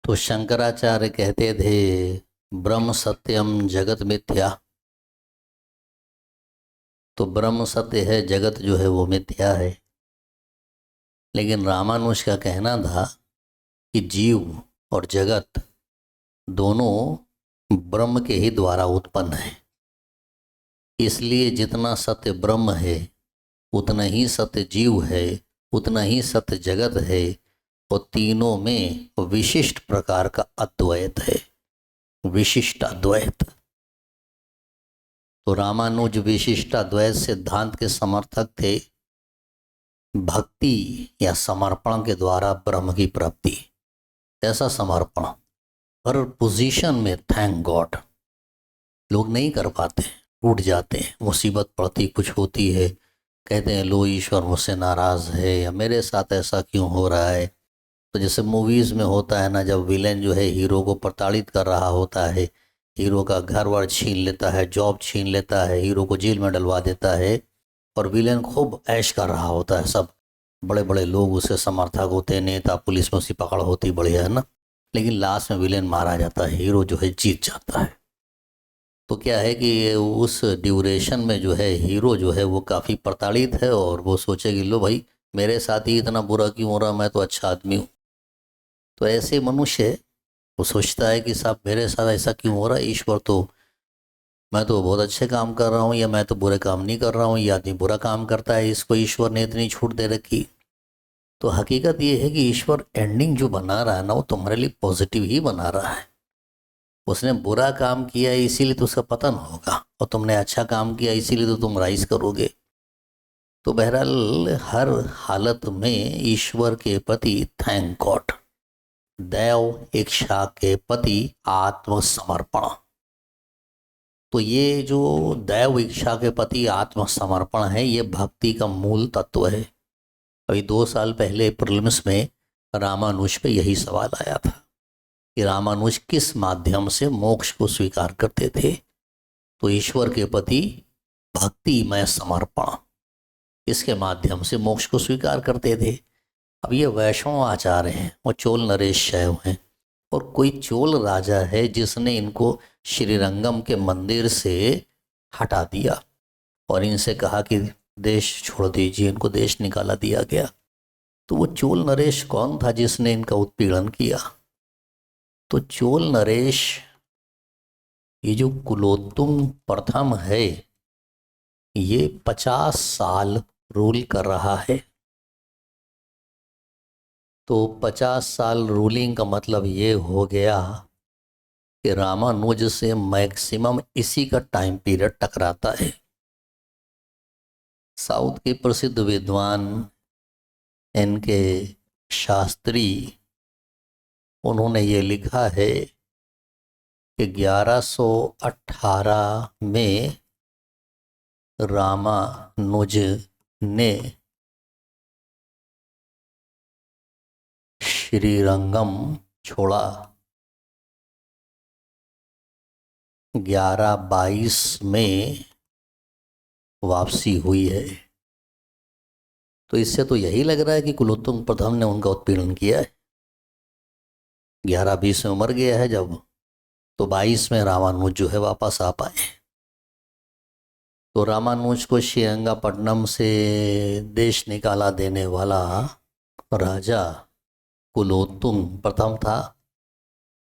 तो शंकराचार्य कहते थे ब्रह्म सत्यम जगत मिथ्या। तो ब्रह्म सत्य है, जगत जो है वो मिथ्या है। लेकिन रामानुज का कहना था कि जीव और जगत दोनों ब्रह्म के ही द्वारा उत्पन्न है। इसलिए जितना सत्य ब्रह्म है उतना ही सत्य जीव है, उतना ही सत्य जगत है। और तीनों में विशिष्ट प्रकार का अद्वैत है, विशिष्ट अद्वैत। तो रामानुज विशिष्टाद्वैत सिद्धांत के समर्थक थे। भक्ति या समर्पण के द्वारा ब्रह्म की प्राप्ति, ऐसा समर्पण हर पोजीशन में थैंक गॉड लोग नहीं कर पाते, टूट जाते हैं। मुसीबत पड़ती कुछ होती है, कहते हैं लो ईश्वर मुझसे नाराज़ है या मेरे साथ ऐसा क्यों हो रहा है। तो जैसे मूवीज़ में होता है ना, जब विलेन जो है हीरो को प्रताड़ित कर रहा होता है, हीरो का घर वर छीन लेता है, जॉब छीन लेता है, हीरो को जेल में डलवा देता है, और विलेन खूब ऐश कर रहा होता है। सब बड़े बड़े लोग उसे समर्थक होते हैं, नेता पुलिस में उसकी पकड़ होती बढ़िया है ना। लेकिन लास्ट में विलेन मारा जाता है, हीरो जो है जीत जाता है। तो क्या है कि उस ड्यूरेशन में जो है हीरो जो है वो काफ़ी प्रताड़ित है, और वो सोचे कि लो भाई मेरे साथ ही इतना बुरा क्यों हो रहा, मैं तो अच्छा आदमी हूँ। तो ऐसे मनुष्य वो सोचता है कि साहब मेरे साथ ऐसा क्यों हो रहा है, ईश्वर तो, मैं तो बहुत अच्छे काम कर रहा हूँ या मैं तो बुरे काम नहीं कर रहा हूँ, ये आदमी बुरा काम करता है, इसको ईश्वर ने इतनी छूट दे रखी। तो हकीकत ये है कि ईश्वर एंडिंग जो बना रहा है ना वो तुम्हारे लिए पॉजिटिव ही बना रहा है। उसने बुरा काम किया इसीलिए तो उसका पतन होगा, और तुमने अच्छा काम किया इसीलिए तो तुम राइज करोगे। तो बहरहाल हर हालत में ईश्वर के प्रति थैंक गॉड, दैव इच्छा के प्रति आत्मसमर्पण। तो ये जो दैव इच्छा के प्रति आत्मसमर्पण है, ये भक्ति का मूल तत्व है। अभी 2 साल पहले प्रीलिम्स में रामानुज पे यही सवाल आया था कि रामानुज किस माध्यम से मोक्ष को स्वीकार करते थे। तो ईश्वर के प्रति भक्तिमय समर्पण, इसके माध्यम से मोक्ष को स्वीकार करते थे। अब ये वैष्णव आचार्य हैं, वो चोल नरेश शैव हैं, और कोई चोल राजा है जिसने इनको श्रीरंगम के मंदिर से हटा दिया और इनसे कहा कि देश छोड़ दीजिए, इनको देश निकाला दिया गया। तो वो चोल नरेश कौन था जिसने इनका उत्पीड़न किया? तो चोल नरेश, ये जो कुलोत्तुंग प्रथम है, ये 50 साल रूल कर रहा है। तो 50 साल रूलिंग का मतलब ये हो गया कि रामानुज से मैक्सिमम इसी का टाइम पीरियड टकराता है। साउथ के प्रसिद्ध विद्वान इनके शास्त्री, उन्होंने ये लिखा है कि 1118 में रामानुज ने श्रीरंगम छोड़ा। 1122 में वापसी हुई है। तो इससे तो यही लग रहा है कि कुलोत्तुंग प्रथम ने उनका उत्पीड़न किया है। 1120 में मर गया है जब, तो 22 में रामानुज जो है वापस आ पाए। तो रामानुज को श्रीरंगपट्टनम से देश निकाला देने वाला राजा कुलोत्तुंग प्रथम था।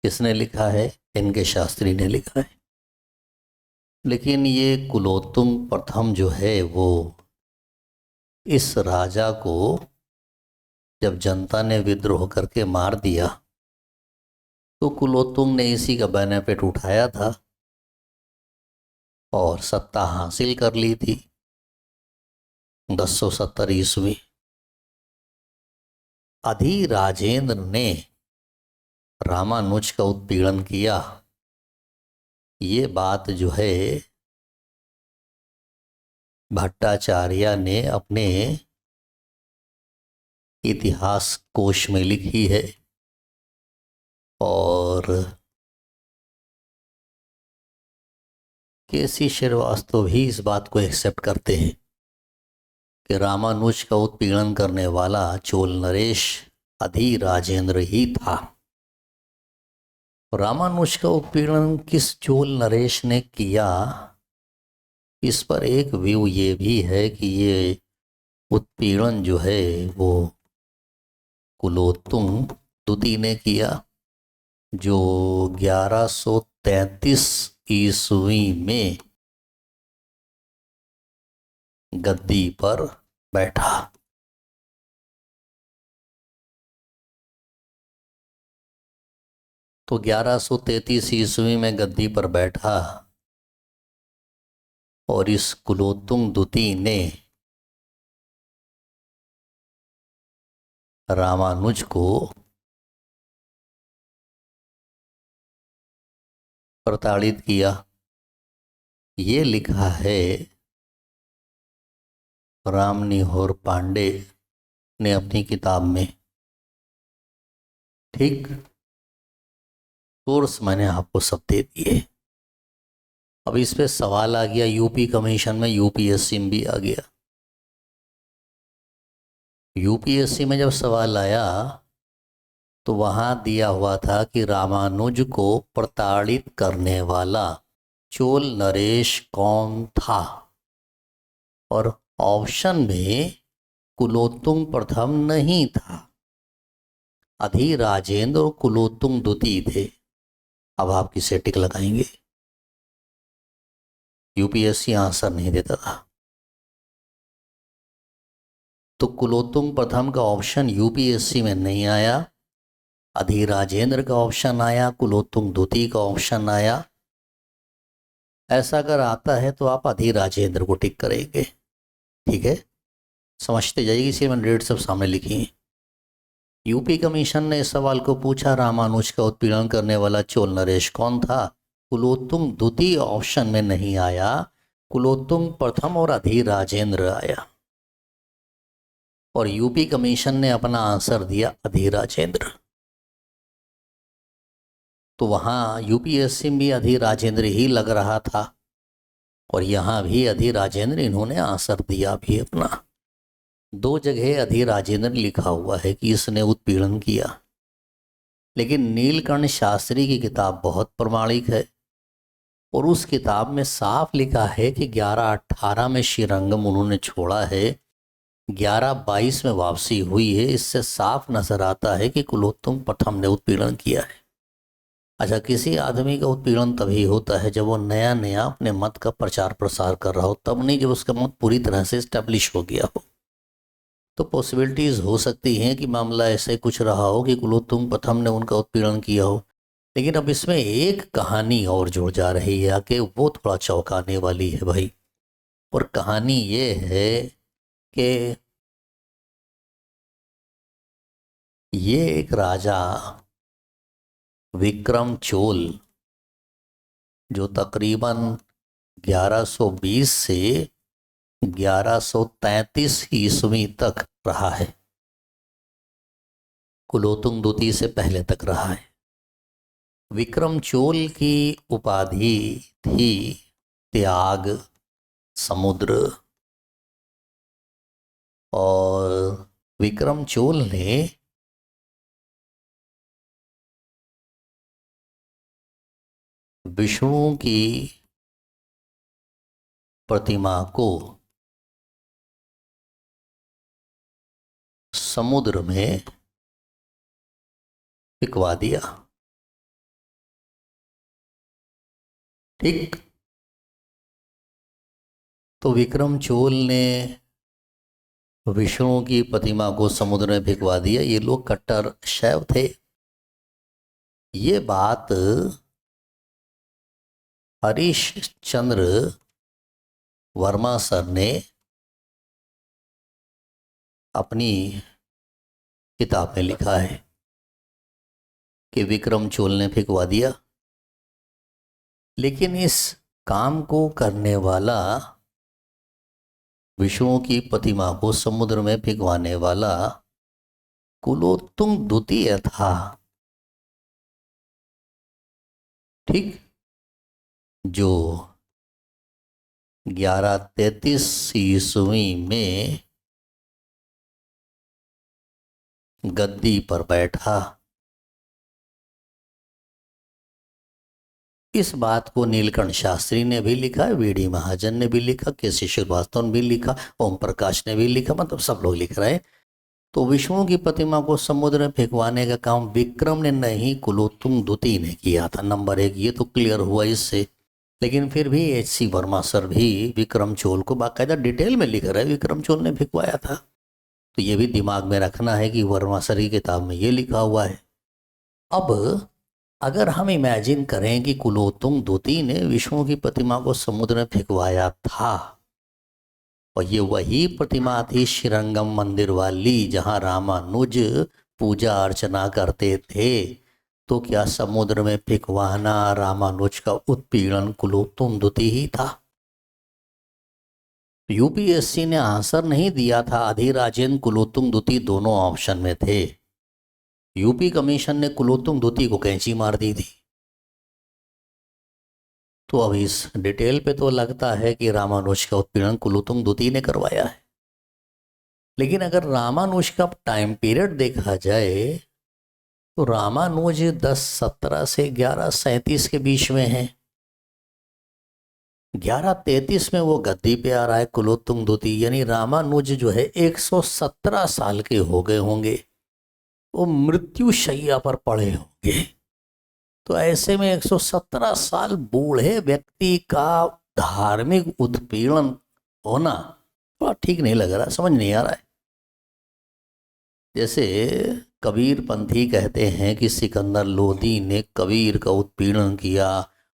किसने लिखा है? इनके शास्त्री ने लिखा है। लेकिन ये कुलोत्तुंग प्रथम जो है वो इस राजा को जब जनता ने विद्रोह करके मार दिया, तो कुलोत्तुंग ने इसी का बेनिफिट उठाया था और सत्ता हासिल कर ली थी 1070 ईस्वी। अधिराजेंद्र ने रामानुज का उत्पीड़न किया, ये बात जो है भट्टाचार्य ने अपने इतिहास कोश में लिखी है। और केसी श्रीवास्तव भी इस बात को एक्सेप्ट करते हैं कि रामानुज का उत्पीड़न करने वाला चोल नरेश अधिराजेंद्र ही था। रामानुज का उत्पीड़न किस चोल नरेश ने किया, इस पर एक व्यू ये भी है कि ये उत्पीड़न जो है वो कुलोत्तुंग द्वितीय ने किया, जो 1133 ईस्वी में गद्दी पर बैठा। तो 1133 ईस्वी में गद्दी पर बैठा और इस कुलोत्तुंग द्वितीय ने रामानुज को प्रताड़ित किया। ये लिखा है रामनिहोर पांडे ने अपनी किताब में। ठीक, सोर्स मैंने आपको सब दे दिए। अब इस पे सवाल आ गया, यूपी कमीशन में, यूपीएससी में भी आ गया। यूपीएससी में जब सवाल आया तो वहां दिया हुआ था कि रामानुज को प्रताड़ित करने वाला चोल नरेश कौन था, और ऑप्शन में कुलोत्तुंग प्रथम नहीं था, अधिराजेंद्र और कुलोत्तुंग द्वितीय थे। अब आप किसे टिक लगाएंगे? यूपीएससी आंसर नहीं देता था। तो कुलोत्तुंग प्रथम का ऑप्शन यूपीएससी में नहीं आया, अधिराजेंद्र का ऑप्शन आया, कुलोत्तुंग द्वितीय का ऑप्शन आया। ऐसा अगर आता है तो आप अधिराजेंद्र को टिक करेंगे। ठीक है, समझते जाइए, इसी में डेट सब सामने लिखी है। यूपी कमीशन ने इस सवाल को पूछा, रामानुज का उत्पीड़न करने वाला चोल नरेश कौन था? कुलोत्तुंग द्वितीय ऑप्शन में नहीं आया, कुलोत्तुंग प्रथम और अधिराजेंद्र आया, और यूपी कमीशन ने अपना आंसर दिया अधिराजेंद्र। तो वहाँ यूपीएससी में भी अधिराजेंद्र ही लग रहा था, और यहाँ भी अधिराजेंद्र इन्होंने आंसर दिया भी अपना। दो जगह अधिराजेंद्र लिखा हुआ है कि इसने उत्पीड़न किया, लेकिन नीलकंठ शास्त्री की किताब बहुत प्रमाणिक है, और उस किताब में साफ लिखा है कि 1118 में श्रीरंगम उन्होंने छोड़ा है, 1122 में वापसी हुई है। इससे साफ नजर आता है कि कुलोत्तुंग प्रथम ने उत्पीड़न किया है। अच्छा, किसी आदमी का उत्पीड़न तभी होता है जब वो नया नया अपने मत का प्रचार प्रसार कर रहा हो, तब नहीं जब उसका मत पूरी तरह से स्टैब्लिश हो गया हो। तो पॉसिबिलिटीज़ हो सकती हैं कि मामला ऐसे कुछ रहा हो कि कुलोत्तुंग प्रथम ने उनका उत्पीड़न किया हो। लेकिन अब इसमें एक कहानी और जुड़ जा रही है कि वो थोड़ा चौंकाने वाली है भाई। और कहानी ये है कि ये एक राजा विक्रम चोल, जो तकरीबन 1120 से 1133 ईस्वी तक रहा है, कुलोत्तुंग द्वितीय से पहले तक रहा है। विक्रम चोल की उपाधि थी त्याग समुद्र, और विक्रम चोल ने विष्णु की प्रतिमा को समुद्र में फिकवा दिया। ठीक, तो विक्रम चोल ने विष्णु की प्रतिमा को समुद्र में फिकवा दिया। ये लोग कट्टर शैव थे। ये बात हरीश चंद्र वर्मा सर ने अपनी किताब में लिखा है कि विक्रम चोल ने फिकवा दिया। लेकिन इस काम को करने वाला, विष्णु की प्रतिमा को समुद्र में फिकवाने वाला कुलोत्तुंग द्वितीय था। ठीक, जो 1133 ईस्वी में गद्दी पर बैठा। इस बात को नीलकंठ शास्त्री ने भी लिखा, वीडी महाजन ने भी लिखा, केसी श्रीवास्तव ने भी लिखा, ओम प्रकाश ने भी लिखा, मतलब सब लोग लिख रहे हैं। तो विष्णु की प्रतिमा को समुद्र में फेंकवाने का काम विक्रम ने नहीं, कुलोत्तुंग द्वितीय ने किया था। नंबर 1 ये तो क्लियर हुआ इससे। लेकिन फिर भी H.C. वर्मा सर भी विक्रम चोल को बाकायदा डिटेल में लिख रहे हैं, विक्रम चोल ने फेंकवाया था। तो ये भी दिमाग में रखना है कि वर्मा सर की किताब में ये लिखा हुआ है। अब अगर हम इमेजिन करें कि कुलोत्तुंग द्वितीय ने विष्णु की प्रतिमा को समुद्र में फेंकवाया था और ये वही प्रतिमा थी श्रीरंगम मंदिर वाली जहां रामानुज पूजा अर्चना करते थे, तो क्या समुद्र में फेंकवाना रामानुज का उत्पीड़न कुलोत्तुंग द्वितीय ही था? यूपीएससी ने आंसर नहीं दिया था, अधिराजेंद्र कुलोत्तुंग द्वितीय दोनों ऑप्शन में थे। यूपी कमीशन ने कुलोत्तुंग द्वितीय को कैंची मार दी थी। तो अब इस डिटेल पे तो लगता है कि रामानुज का उत्पीड़न कुलोत्तुंग द्वितीय ने करवाया है। लेकिन अगर रामानुज का टाइम पीरियड देखा जाए तो रामानुज 1017 से 1137 के बीच में है। 1133 में वो गद्दी पे आ रहा है कुलोत्तुंग द्वितीय, यानी रामानुज जो है 117 साल के हो गए होंगे, वो मृत्यु शैया पर पड़े होंगे। तो ऐसे में 117 साल बूढ़े व्यक्ति का धार्मिक उत्पीड़न होना थोड़ा ठीक नहीं लग रहा, समझ नहीं आ रहा है। जैसे कबीर पंथी कहते हैं कि सिकंदर लोदी ने कबीर का उत्पीड़न किया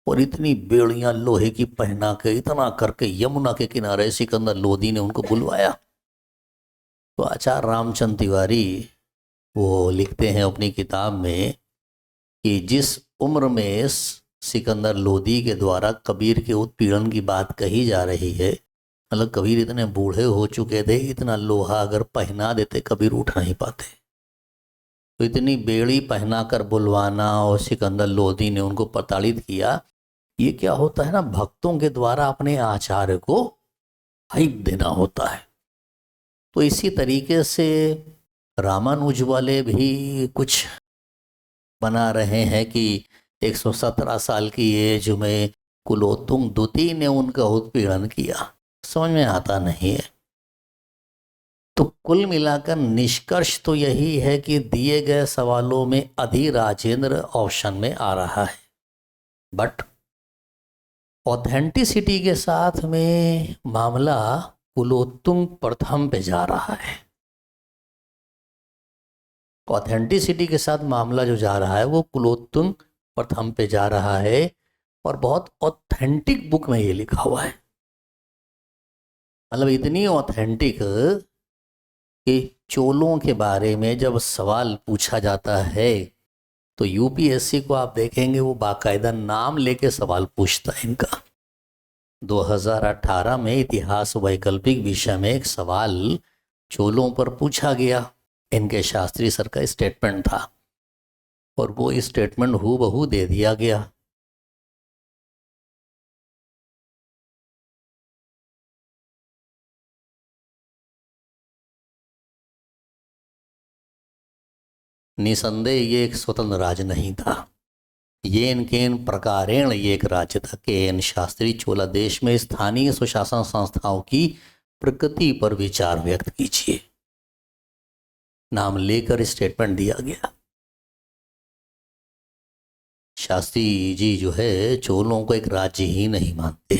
और इतनी बेड़ियां लोहे की पहना के इतना करके यमुना के किनारे सिकंदर लोदी ने उनको बुलवाया। तो आचार्य रामचंद्र तिवारी वो लिखते हैं अपनी किताब में कि जिस उम्र में सिकंदर लोदी के द्वारा कबीर के उत्पीड़न की बात कही जा रही है, मतलब कबीर इतने बूढ़े हो चुके थे, इतना लोहा अगर पहना देते कबीर उठ नहीं पाते। तो इतनी बेड़ी पहना कर बुलवाना और सिकंदर लोदी ने उनको प्रताड़ित किया, ये क्या होता है ना, भक्तों के द्वारा अपने आचार्य को हाइक देना होता है। तो इसी तरीके से रामानुज वाले भी कुछ बना रहे हैं कि 117 साल की एज में कुलोत्तुंग द्वितीय ने उनका उत्पीड़न किया, समझ में आता नहीं है। तो कुल मिलाकर निष्कर्ष तो यही है कि दिए गए सवालों में अधिराजेंद्र ऑप्शन में आ रहा है, बट ऑथेंटिसिटी के साथ में मामला कुलोत्तुंग प्रथम पे जा रहा है। ऑथेंटिसिटी के साथ मामला जो जा रहा है वो कुलोत्तुंग प्रथम पे जा रहा है, और बहुत ऑथेंटिक बुक में ये लिखा हुआ है। मतलब इतनी ऑथेंटिक कि चोलों के बारे में जब सवाल पूछा जाता है तो यूपीएससी को आप देखेंगे वो बाकायदा नाम लेके सवाल पूछता है इनका। 2018 में इतिहास वैकल्पिक विषय में एक सवाल चोलों पर पूछा गया, इनके शास्त्री सर का स्टेटमेंट था और वो स्टेटमेंट हूबहू दे दिया गया। निसंदेह ये एक स्वतंत्र राज्य नहीं था, ये इनके प्रकारेण ये एक राज्य था। के एन शास्त्री चोला देश में स्थानीय सुशासन संस्थाओं की प्रकृति पर विचार व्यक्त कीजिए, नाम लेकर स्टेटमेंट दिया गया। शास्त्री जी जो है चोलों को एक राज्य ही नहीं मानते।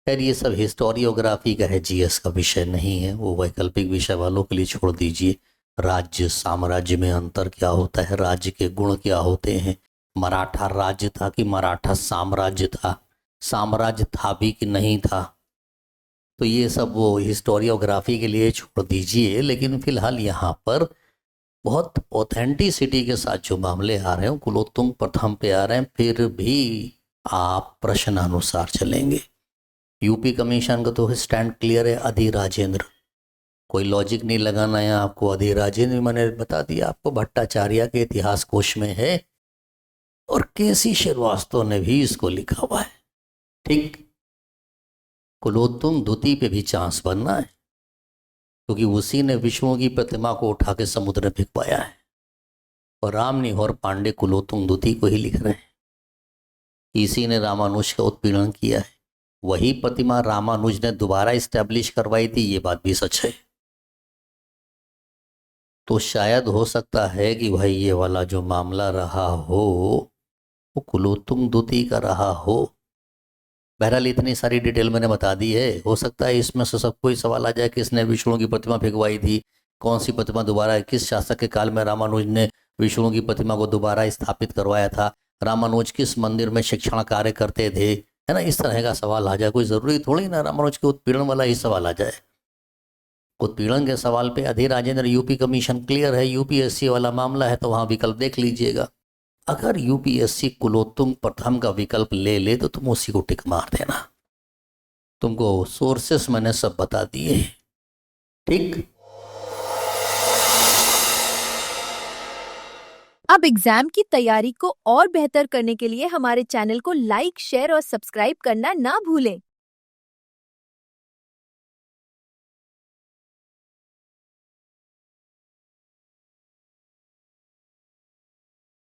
खैर ये सब हिस्टोरियोग्राफी का है, जीएस का विषय नहीं है, वो वैकल्पिक विषय वालों के लिए छोड़ दीजिए। राज्य साम्राज्य में अंतर क्या होता है, राज्य के गुण क्या होते हैं, मराठा राज्य था कि मराठा साम्राज्य था, साम्राज्य था भी कि नहीं था, तो ये सब वो हिस्टोरियोग्राफी के लिए छोड़ दीजिए। लेकिन फिलहाल यहाँ पर बहुत ऑथेंटिसिटी के साथ जो मामले आ रहे हैं कुलोत्तुंग प्रथम पे आ रहे हैं, फिर भी आप प्रश्नानुसार चलेंगे। यूपी कमीशन का तो स्टैंड क्लियर है, अधिराजेंद्र, कोई लॉजिक नहीं लगाना है आपको। अधिराजेंद्र मैंने बता दिया आपको, भट्टाचार्य के इतिहास कोश में है और केसी श्रीवास्तव ने भी इसको लिखा हुआ है। ठीक, कुलोत्तुंग द्वितीय पे भी चांस बनना है क्योंकि उसी ने विष्णु की प्रतिमा को उठा के समुद्र में फेंकवाया है, और रामनिहोर पांडे कुलोत्तुंग द्वितीय को ही लिख रहे हैं। इसी ने रामानुज का उत्पीड़न किया है। वही प्रतिमा रामानुज ने दोबारा इस्टेब्लिश करवाई थी, ये बात भी सच है। तो शायद हो सकता है कि भाई ये वाला जो मामला रहा हो वो कुलोत्तुंग द्वितीय का रहा हो। बहरहाल इतनी सारी डिटेल मैंने बता दी है। हो सकता है इसमें से सबको ही सवाल आ जाए किसने विष्णु की प्रतिमा फेंकवाई थी, कौन सी प्रतिमा दोबारा, किस शासक के काल में रामानुज ने विष्णु की प्रतिमा को दोबारा स्थापित करवाया था, रामानुज किस मंदिर में शिक्षण कार्य करते थे, है ना। इस तरह का सवाल आ जाए। कोई ज़रूरी थोड़ी ना रामानुज के उत्पीड़न वाला ही सवाल आ जाए। उत्पीड़न के सवाल पे अधीर राजेंद्र यूपी कमीशन क्लियर है, यूपीएससी वाला मामला है तो वहाँ विकल्प देख लीजिएगा। अगर यूपीएससी कुलोत्तुंग प्रथम का विकल्प ले ले तो तुम उसी को टिक मार देना। तुमको सोर्सेस मैंने सब बता दिए, ठीक। अब एग्जाम की तैयारी को और बेहतर करने के लिए हमारे चैनल को लाइक, शेयर और सब्सक्राइब करना ना भूलें।